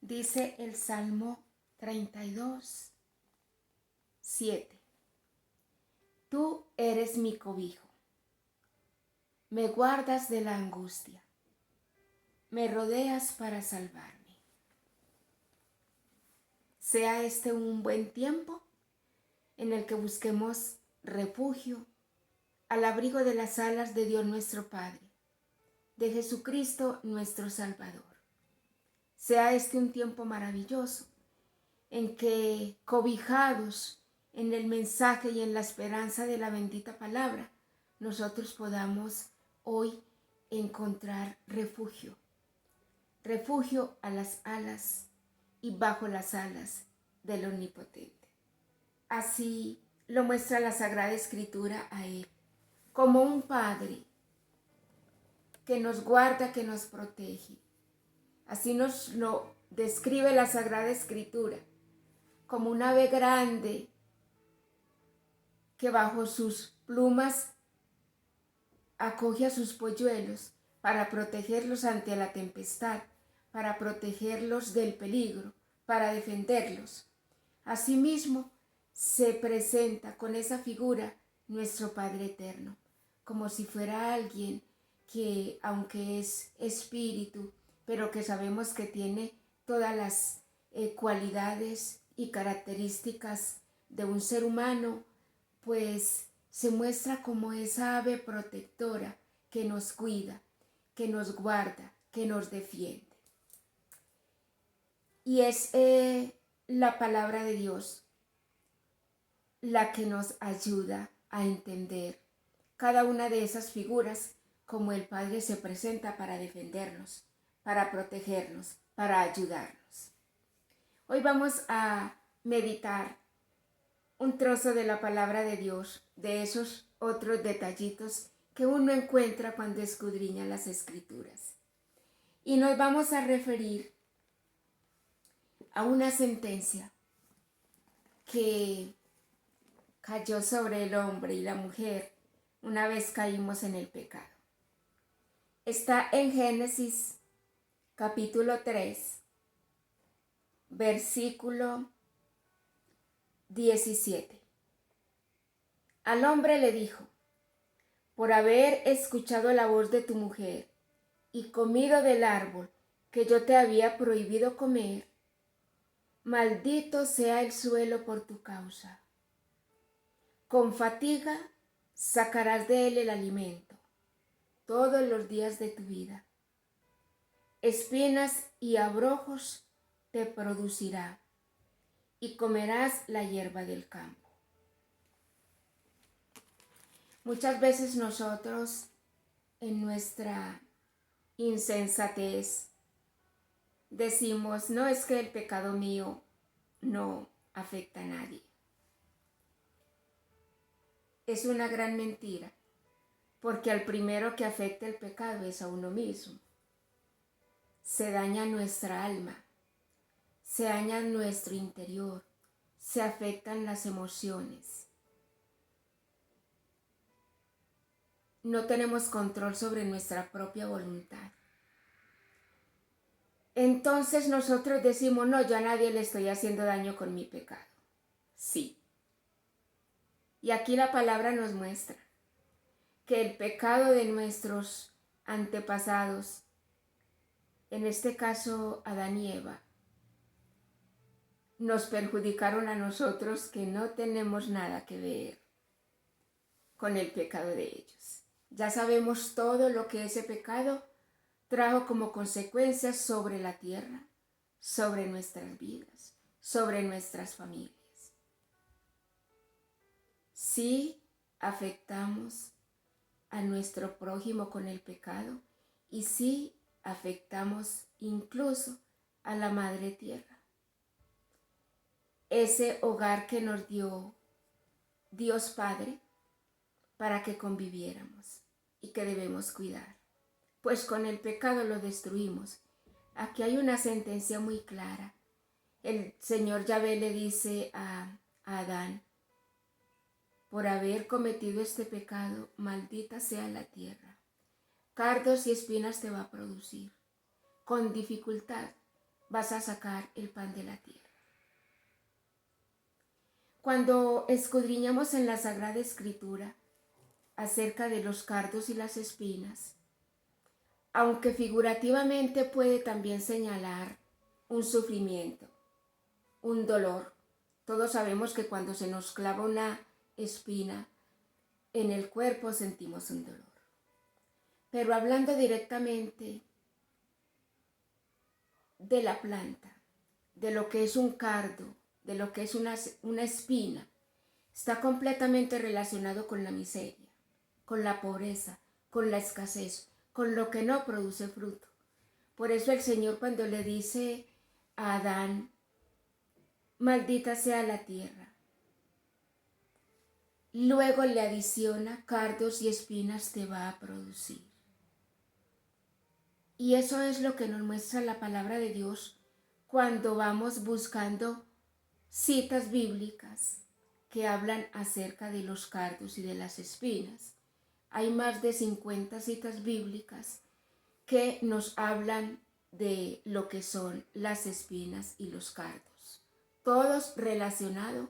Dice el Salmo 32, 7. Tú eres mi cobijo, me guardas de la angustia, me rodeas para salvarme. Sea este un buen tiempo en el que busquemos refugio al abrigo de las alas de Dios nuestro Padre, de Jesucristo nuestro Salvador. Sea este un tiempo maravilloso en que, cobijados en el mensaje y en la esperanza de la bendita palabra, nosotros podamos hoy encontrar refugio. Refugio a las alas y bajo las alas del Omnipotente. Así lo muestra la Sagrada Escritura a Él, como un Padre que nos guarda, que nos protege. Así nos lo describe la Sagrada Escritura, como un ave grande que bajo sus plumas acoge a sus polluelos para protegerlos ante la tempestad, para protegerlos del peligro, para defenderlos. Asimismo, se presenta con esa figura nuestro Padre Eterno, como si fuera alguien que, aunque es espíritu, pero que sabemos que tiene todas las cualidades y características de un ser humano, pues se muestra como esa ave protectora que nos cuida, que nos guarda, que nos defiende. Y es la palabra de Dios la que nos ayuda a entender cada una de esas figuras, como el Padre se presenta para defendernos, para protegernos, para ayudarnos. Hoy vamos a meditar un trozo de la palabra de Dios, de esos otros detallitos que uno encuentra cuando escudriña las Escrituras. Y nos vamos a referir a una sentencia que cayó sobre el hombre y la mujer una vez caímos en el pecado. Está en Génesis capítulo 3, versículo 17. Al hombre le dijo: por haber escuchado la voz de tu mujer y comido del árbol que yo te había prohibido comer, maldito sea el suelo por tu causa. Con fatiga sacarás de él el alimento todos los días de tu vida. Espinas y abrojos te producirá, y comerás la hierba del campo. Muchas veces nosotros, en nuestra insensatez, decimos: no, es que el pecado mío no afecta a nadie. Es una gran mentira, porque al primero que afecta el pecado es a uno mismo. Se daña nuestra alma, se daña nuestro interior, se afectan las emociones. No tenemos control sobre nuestra propia voluntad. Entonces nosotros decimos: no, yo a nadie le estoy haciendo daño con mi pecado. Sí. Y aquí la palabra nos muestra que el pecado de nuestros antepasados, en este caso Adán y Eva, nos perjudicaron a nosotros, que no tenemos nada que ver con el pecado de ellos. Ya sabemos todo lo que ese pecado trajo como consecuencias sobre la tierra, sobre nuestras vidas, sobre nuestras familias. Sí afectamos a nuestro prójimo con el pecado, y sí afectamos incluso a la Madre Tierra. Ese hogar que nos dio Dios Padre para que conviviéramos y que debemos cuidar. Pues con el pecado lo destruimos. Aquí hay una sentencia muy clara. El Señor Yahvé le dice a Adán: por haber cometido este pecado, maldita sea la tierra. Cardos y espinas te va a producir. Con dificultad vas a sacar el pan de la tierra. Cuando escudriñamos en la Sagrada Escritura acerca de los cardos y las espinas, aunque figurativamente puede también señalar un sufrimiento, un dolor. Todos sabemos que cuando se nos clava una espina en el cuerpo sentimos un dolor. Pero hablando directamente de la planta, de lo que es un cardo, de lo que es una espina, está completamente relacionado con la miseria, con la pobreza, con la escasez, con lo que no produce fruto. Por eso el Señor, cuando le dice a Adán, maldita sea la tierra, luego le adiciona, cardos y espinas te va a producir. Y eso es lo que nos muestra la palabra de Dios cuando vamos buscando citas bíblicas que hablan acerca de los cardos y de las espinas. Hay más de 50 citas bíblicas que nos hablan de lo que son las espinas y los cardos. Todos relacionados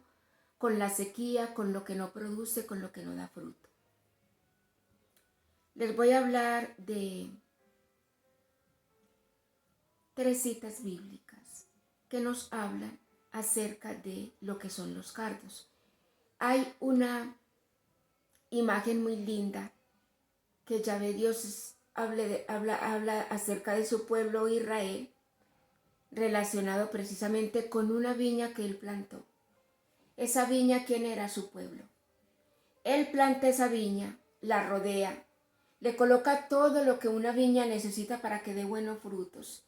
con la sequía, con lo que no produce, con lo que no da fruto. Les voy a hablar de 3 citas bíblicas que nos hablan acerca de lo que son los cardos. Hay una imagen muy linda que Yahvé Dios habla acerca de su pueblo Israel, relacionado precisamente con una viña que él plantó. Esa viña, ¿quién era? Su pueblo. Él planta esa viña, la rodea, le coloca todo lo que una viña necesita para que dé buenos frutos.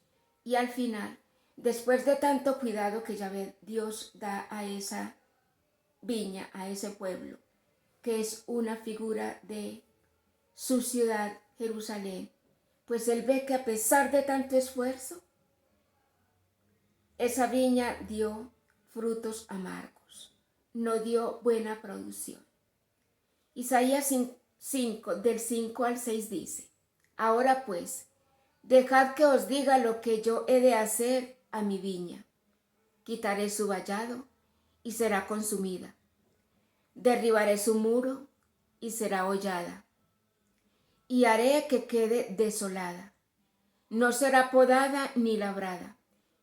Y al final, después de tanto cuidado que Yahvé Dios da a esa viña, a ese pueblo, que es una figura de su ciudad, Jerusalén, pues él ve que a pesar de tanto esfuerzo, esa viña dio frutos amargos, no dio buena producción. Isaías 5, del 5 al 6 dice, ahora pues, dejad que os diga lo que yo he de hacer a mi viña. Quitaré su vallado y será consumida. Derribaré su muro y será hollada. Y haré que quede desolada. No será podada ni labrada,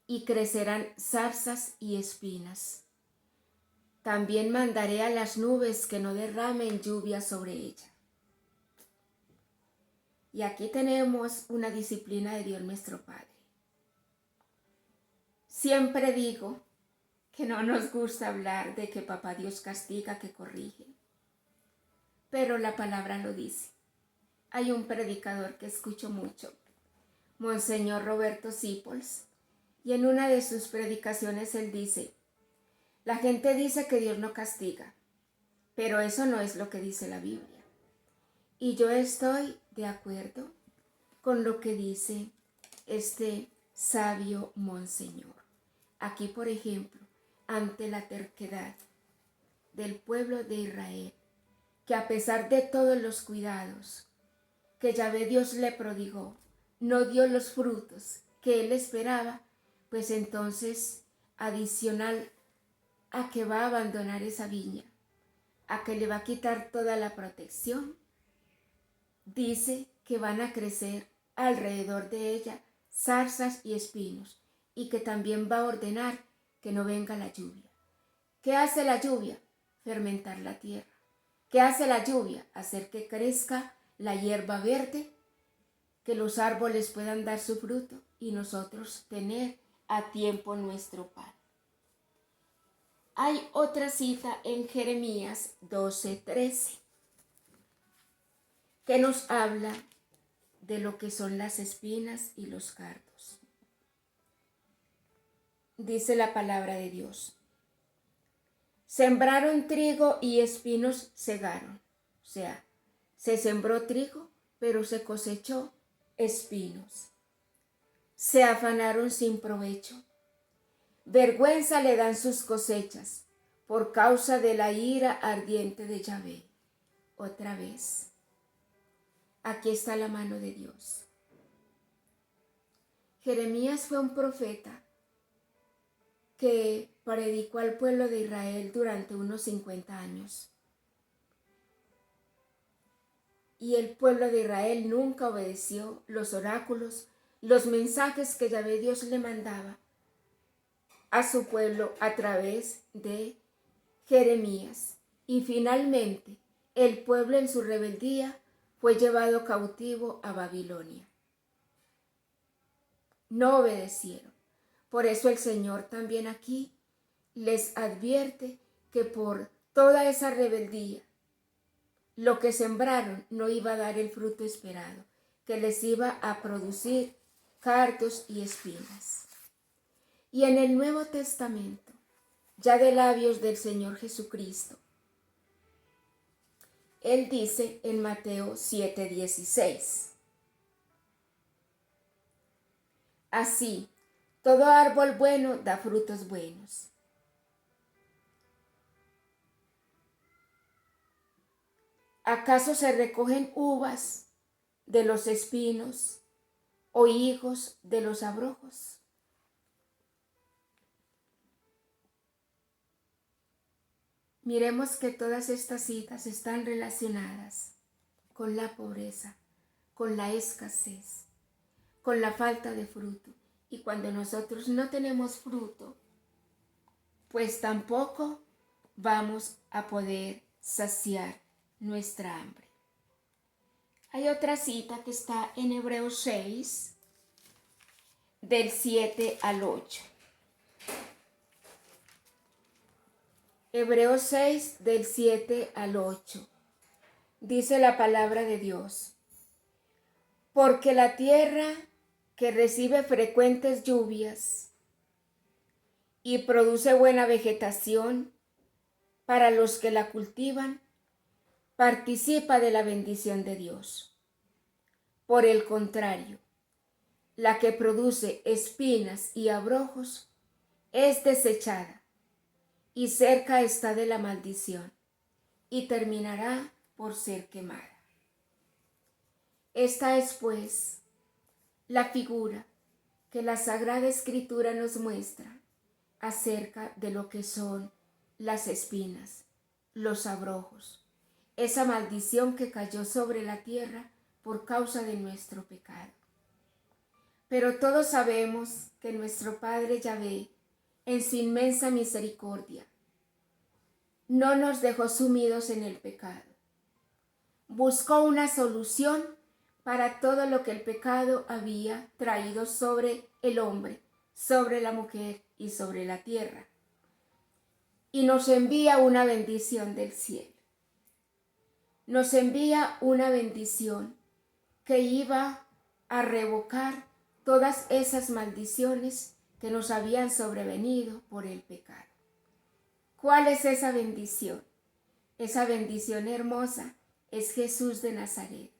y crecerán zarzas y espinas. También mandaré a las nubes que no derramen lluvia sobre ella. Y aquí tenemos una disciplina de Dios nuestro Padre. Siempre digo que no nos gusta hablar de que Papá Dios castiga, que corrige. Pero la palabra lo dice. Hay un predicador que escucho mucho, Monseñor Roberto Sipols, y en una de sus predicaciones él dice, la gente dice que Dios no castiga, pero eso no es lo que dice la Biblia. Y yo estoy de acuerdo con lo que dice este sabio monseñor. Aquí, por ejemplo, ante la terquedad del pueblo de Israel, que a pesar de todos los cuidados que Yahvé Dios le prodigó, no dio los frutos que él esperaba, pues entonces, adicional a que va a abandonar esa viña, a que le va a quitar toda la protección, dice que van a crecer alrededor de ella zarzas y espinos, y que también va a ordenar que no venga la lluvia. ¿Qué hace la lluvia? Fermentar la tierra. ¿Qué hace la lluvia? Hacer que crezca la hierba verde, que los árboles puedan dar su fruto y nosotros tener a tiempo nuestro pan. Hay otra cita en Jeremías 12:13 que nos habla de lo que son las espinas y los cardos. Dice la palabra de Dios. Sembraron trigo y espinos cegaron. O sea, se sembró trigo, pero se cosechó espinos. Se afanaron sin provecho. Vergüenza le dan sus cosechas por causa de la ira ardiente de Yahvé. Otra vez. Aquí está la mano de Dios. Jeremías fue un profeta que predicó al pueblo de Israel durante unos 50 años. Y el pueblo de Israel nunca obedeció los oráculos, los mensajes que Yahvé Dios le mandaba a su pueblo a través de Jeremías. Y finalmente el pueblo en su rebeldía fue llevado cautivo a Babilonia. No obedecieron. Por eso el Señor también aquí les advierte que por toda esa rebeldía, lo que sembraron no iba a dar el fruto esperado, que les iba a producir cardos y espinas. Y en el Nuevo Testamento, ya de labios del Señor Jesucristo, Él dice en Mateo 7:16, así, todo árbol bueno da frutos buenos. ¿Acaso se recogen uvas de los espinos o higos de los abrojos? Miremos que todas estas citas están relacionadas con la pobreza, con la escasez, con la falta de fruto. Y cuando nosotros no tenemos fruto, pues tampoco vamos a poder saciar nuestra hambre. Hay otra cita que está en Hebreos 6, del 7 al 8. Hebreos 6, del 7 al 8. Dice la palabra de Dios: porque la tierra que recibe frecuentes lluvias y produce buena vegetación para los que la cultivan, participa de la bendición de Dios. Por el contrario, la que produce espinas y abrojos es desechada y cerca está de la maldición y terminará por ser quemada. Esta es, pues, la figura que la Sagrada Escritura nos muestra acerca de lo que son las espinas, los abrojos, esa maldición que cayó sobre la tierra por causa de nuestro pecado. Pero todos sabemos que nuestro Padre Yahvé, en su inmensa misericordia, no nos dejó sumidos en el pecado. Buscó una solución para todo lo que el pecado había traído sobre el hombre, sobre la mujer y sobre la tierra. Y nos envía una bendición del cielo. Nos envía una bendición que iba a revocar todas esas maldiciones que nos habían sobrevenido por el pecado. ¿Cuál es esa bendición? Esa bendición hermosa es Jesús de Nazaret,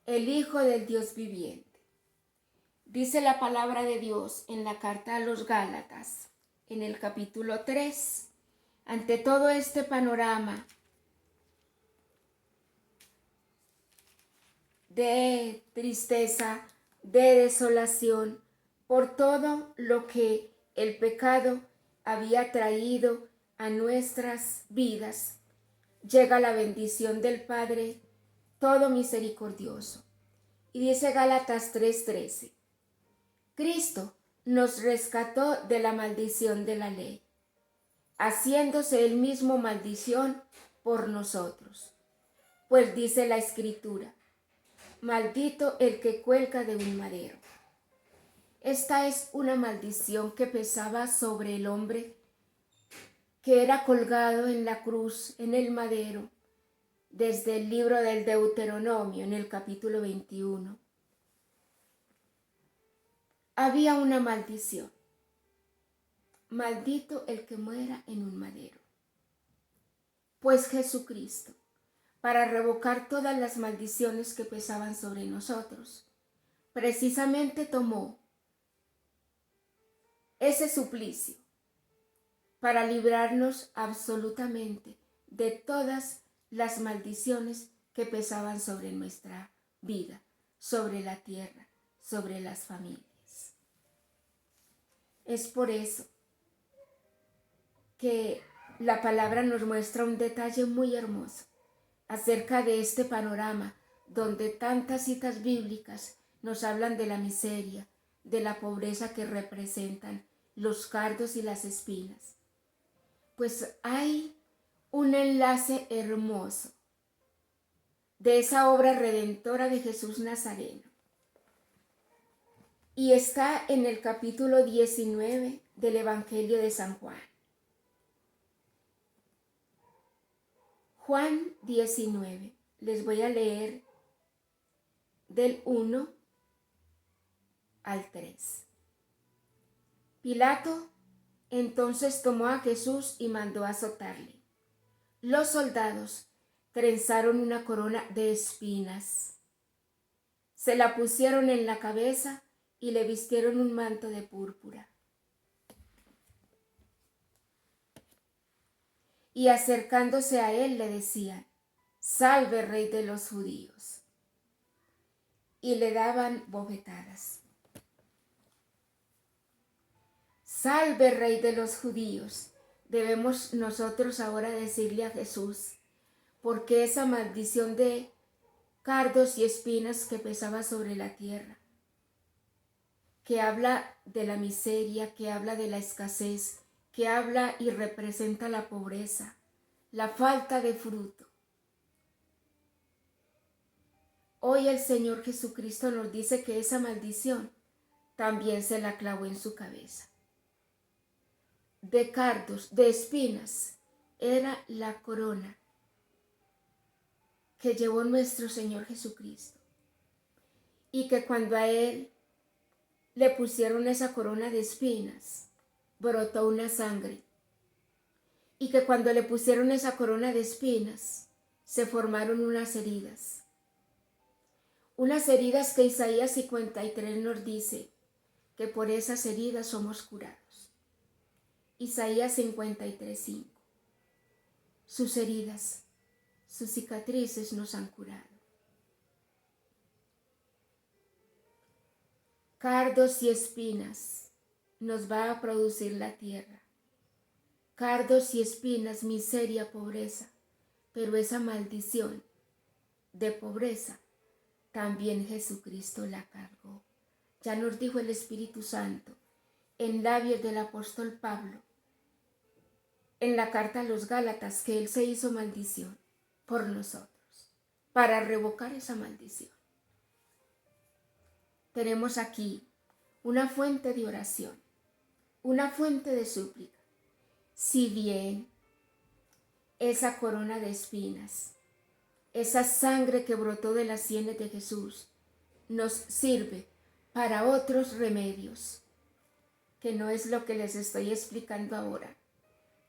el Hijo del Dios viviente. Dice la palabra de Dios en la carta a los Gálatas, en el capítulo 3, ante todo este panorama de tristeza, de desolación, por todo lo que el pecado había traído a nuestras vidas, llega la bendición del Padre todo misericordioso. Y dice Gálatas 3:13, Cristo nos rescató de la maldición de la ley, haciéndose él mismo maldición por nosotros. Pues dice la Escritura, maldito el que cuelga de un madero. Esta es una maldición que pesaba sobre el hombre que era colgado en la cruz, en el madero, desde el libro del Deuteronomio, en el capítulo 21. Había una maldición. Maldito el que muera en un madero. Pues Jesucristo, para revocar todas las maldiciones que pesaban sobre nosotros, precisamente tomó ese suplicio para librarnos absolutamente de todas las maldiciones que pesaban sobre nuestra vida, sobre la tierra, sobre las familias. Es por eso que la palabra nos muestra un detalle muy hermoso acerca de este panorama donde tantas citas bíblicas nos hablan de la miseria, de la pobreza que representan los cardos y las espinas. Pues hay un enlace hermoso de esa obra redentora de Jesús Nazareno. Y está en el capítulo 19 del Evangelio de San Juan. Juan 19. Les voy a leer del 1 al 3. Pilato entonces tomó a Jesús y mandó azotarle. Los soldados trenzaron una corona de espinas, se la pusieron en la cabeza y le vistieron un manto de púrpura. Y acercándose a él le decían: Salve, Rey de los judíos. Y le daban bofetadas. Salve, Rey de los judíos. Debemos nosotros ahora decirle a Jesús, porque esa maldición de cardos y espinas que pesaba sobre la tierra, que habla de la miseria, que habla de la escasez, que habla y representa la pobreza, la falta de fruto. Hoy el Señor Jesucristo nos dice que esa maldición también se la clavó en su cabeza. De cardos, de espinas, era la corona que llevó nuestro Señor Jesucristo. Y que cuando a Él le pusieron esa corona de espinas, brotó una sangre. Y que cuando le pusieron esa corona de espinas, se formaron unas heridas. Unas heridas que Isaías 53 nos dice que por esas heridas somos curados. Isaías 53:5. Sus heridas, sus cicatrices nos han curado. Cardos y espinas nos va a producir la tierra. Cardos y espinas, miseria, pobreza. Pero esa maldición de pobreza también Jesucristo la cargó. Ya nos dijo el Espíritu Santo en labios del apóstol Pablo, en la carta a los Gálatas, que Él se hizo maldición por nosotros, para revocar esa maldición. Tenemos aquí una fuente de oración, una fuente de súplica. Si bien esa corona de espinas, esa sangre que brotó de las sienes de Jesús, nos sirve para otros remedios, que no es lo que les estoy explicando ahora.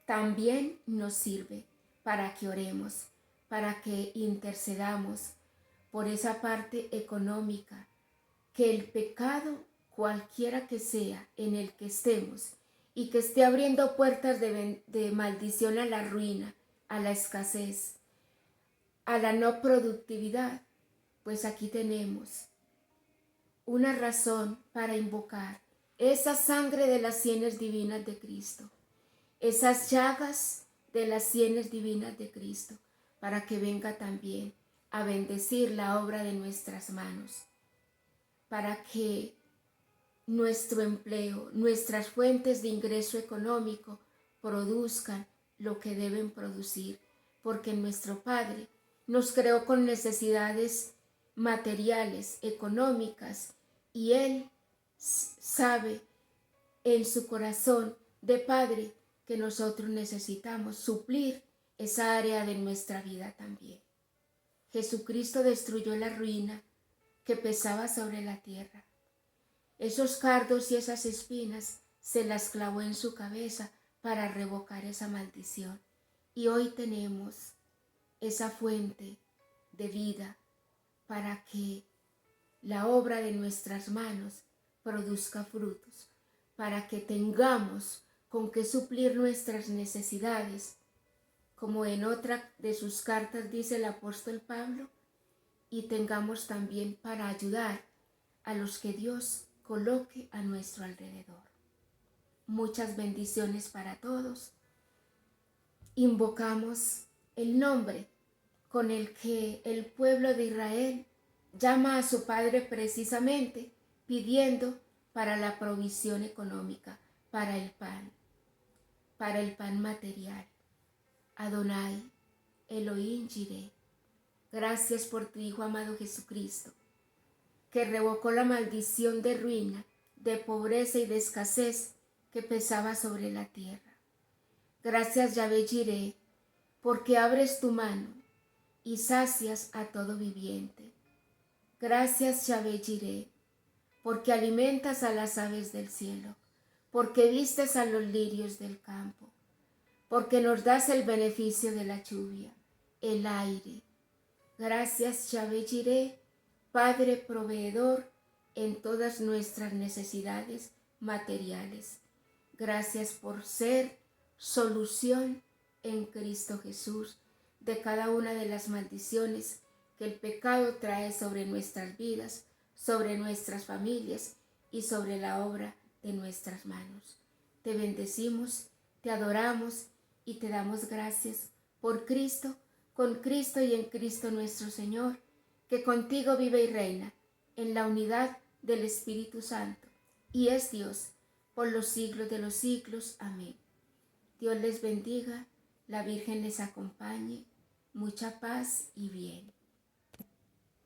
También nos sirve para que oremos, para que intercedamos por esa parte económica, que el pecado, cualquiera que sea en el que estemos, y que esté abriendo puertas de maldición a la ruina, a la escasez, a la no productividad, pues aquí tenemos una razón para invocar esa sangre de las sienes divinas de Cristo, esas llagas de las sienes divinas de Cristo, para que venga también a bendecir la obra de nuestras manos, para que nuestro empleo, nuestras fuentes de ingreso económico produzcan lo que deben producir, porque nuestro Padre nos creó con necesidades materiales, económicas, y Él sabe en su corazón de Padre que nosotros necesitamos suplir esa área de nuestra vida también. Jesucristo destruyó la ruina que pesaba sobre la tierra. Esos cardos y esas espinas se las clavó en su cabeza para revocar esa maldición. Y hoy tenemos esa fuente de vida para que la obra de nuestras manos produzca frutos, para que tengamos con qué suplir nuestras necesidades, como en otra de sus cartas dice el apóstol Pablo, y tengamos también para ayudar a los que Dios coloque a nuestro alrededor. Muchas bendiciones para todos. invocamos el nombre con el que el pueblo de Israel llama a su Padre precisamente pidiendo para la provisión económica, para el pan material. Adonai, Elohim Jireh, gracias por tu Hijo amado Jesucristo, que revocó la maldición de ruina, de pobreza y de escasez que pesaba sobre la tierra. Gracias, Yahvé Jireh, porque abres tu mano y sacias a todo viviente. Gracias, Yahvé Jireh, porque alimentas a las aves del cielo, porque vistes a los lirios del campo, porque nos das el beneficio de la lluvia, el aire. Gracias, Yahvé Jireh, Padre proveedor en todas nuestras necesidades materiales. Gracias por ser solución en Cristo Jesús de cada una de las maldiciones que el pecado trae sobre nuestras vidas, sobre nuestras familias y sobre la obra de nuestras manos. Te bendecimos, te adoramos y te damos gracias por Cristo, con Cristo y en Cristo nuestro Señor, que contigo vive y reina en la unidad del Espíritu Santo, y es Dios por los siglos de los siglos. Amén. Dios les bendiga, la Virgen les acompañe, mucha paz y bien.